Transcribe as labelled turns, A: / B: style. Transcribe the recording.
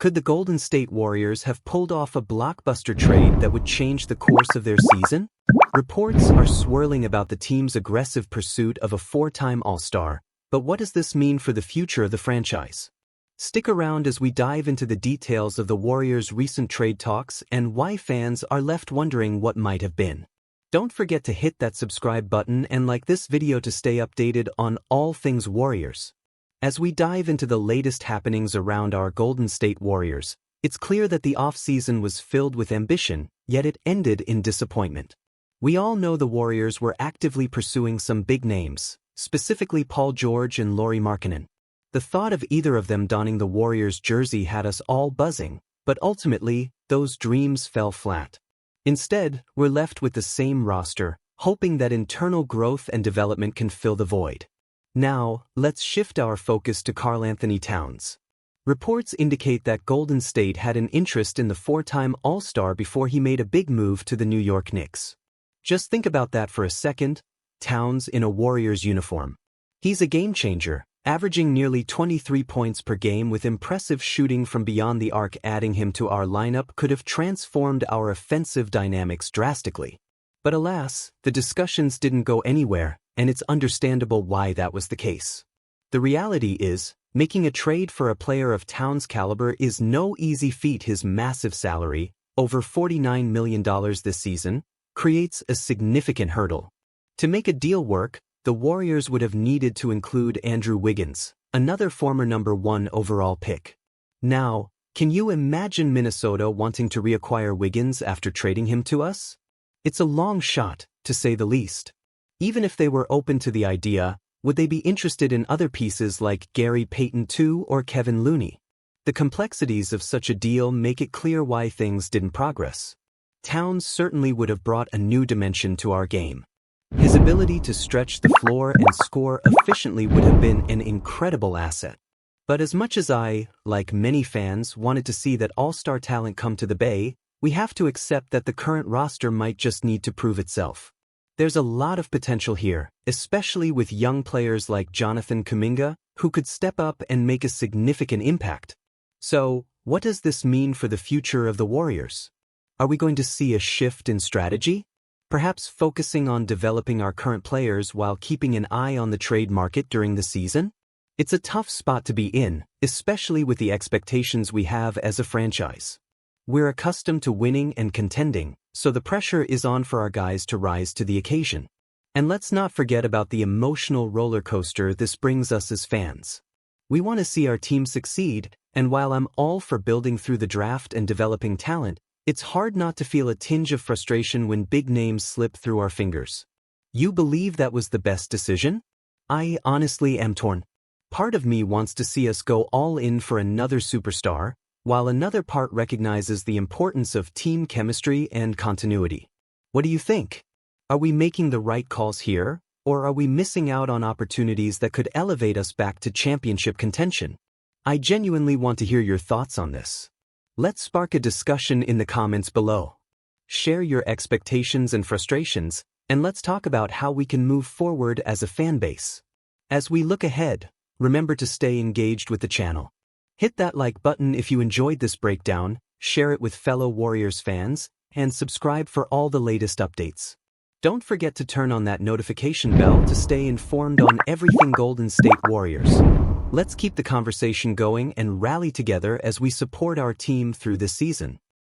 A: Could the Golden State Warriors have pulled off a blockbuster trade that would change the course of their season? Reports are swirling about the team's aggressive pursuit of a four-time All-Star, but what does this mean for the future of the franchise? Stick around as we dive into the details of the Warriors' recent trade talks and why fans are left wondering what might have been. Don't forget to hit that subscribe button and like this video to stay updated on all things Warriors. As we dive into the latest happenings around our Golden State Warriors, it's clear that the offseason was filled with ambition, yet it ended in disappointment. We all know the Warriors were actively pursuing some big names, specifically Paul George and Lauri Markkanen. The thought of either of them donning the Warriors jersey had us all buzzing, but ultimately, those dreams fell flat. Instead, we're left with the same roster, hoping that internal growth and development can fill the void. Now, let's shift our focus to Karl-Anthony Towns. Reports indicate that Golden State had an interest in the four-time All-Star before he made a big move to the New York Knicks. Just think about that for a second. Towns in a Warriors uniform. He's a game-changer, averaging nearly 23 points per game with impressive shooting from beyond the arc. Adding him to our lineup could have transformed our offensive dynamics drastically. But alas, the discussions didn't go anywhere, and it's understandable why that was the case. The reality is, making a trade for a player of Towns' caliber is no easy feat. His massive salary, over $49 million this season, creates a significant hurdle. To make a deal work, the Warriors would have needed to include Andrew Wiggins, another former #1 overall pick. Now, can you imagine Minnesota wanting to reacquire Wiggins after trading him to us? It's a long shot, to say the least. Even if they were open to the idea, would they be interested in other pieces like Gary Payton II or Kevin Looney? The complexities of such a deal make it clear why things didn't progress. Towns certainly would have brought a new dimension to our game. His ability to stretch the floor and score efficiently would have been an incredible asset. But as much as I, like many fans, wanted to see that all-star talent come to the Bay, we have to accept that the current roster might just need to prove itself. There's a lot of potential here, especially with young players like Jonathan Kuminga, who could step up and make a significant impact. So, what does this mean for the future of the Warriors? Are we going to see a shift in strategy? Perhaps focusing on developing our current players while keeping an eye on the trade market during the season? It's a tough spot to be in, especially with the expectations we have as a franchise. We're accustomed to winning and contending, so the pressure is on for our guys to rise to the occasion. And let's not forget about the emotional roller coaster this brings us as fans. We want to see our team succeed, and while I'm all for building through the draft and developing talent, it's hard not to feel a tinge of frustration when big names slip through our fingers. You believe that was the best decision? I honestly am torn. Part of me wants to see us go all in for another superstar, while another part recognizes the importance of team chemistry and continuity. What do you think? Are we making the right calls here, or are we missing out on opportunities that could elevate us back to championship contention? I genuinely want to hear your thoughts on this. Let's spark a discussion in the comments below. Share your expectations and frustrations, and let's talk about how we can move forward as a fan base. As we look ahead, remember to stay engaged with the channel. Hit that like button if you enjoyed this breakdown, share it with fellow Warriors fans, and subscribe for all the latest updates. Don't forget to turn on that notification bell to stay informed on everything Golden State Warriors. Let's keep the conversation going and rally together as we support our team through this season.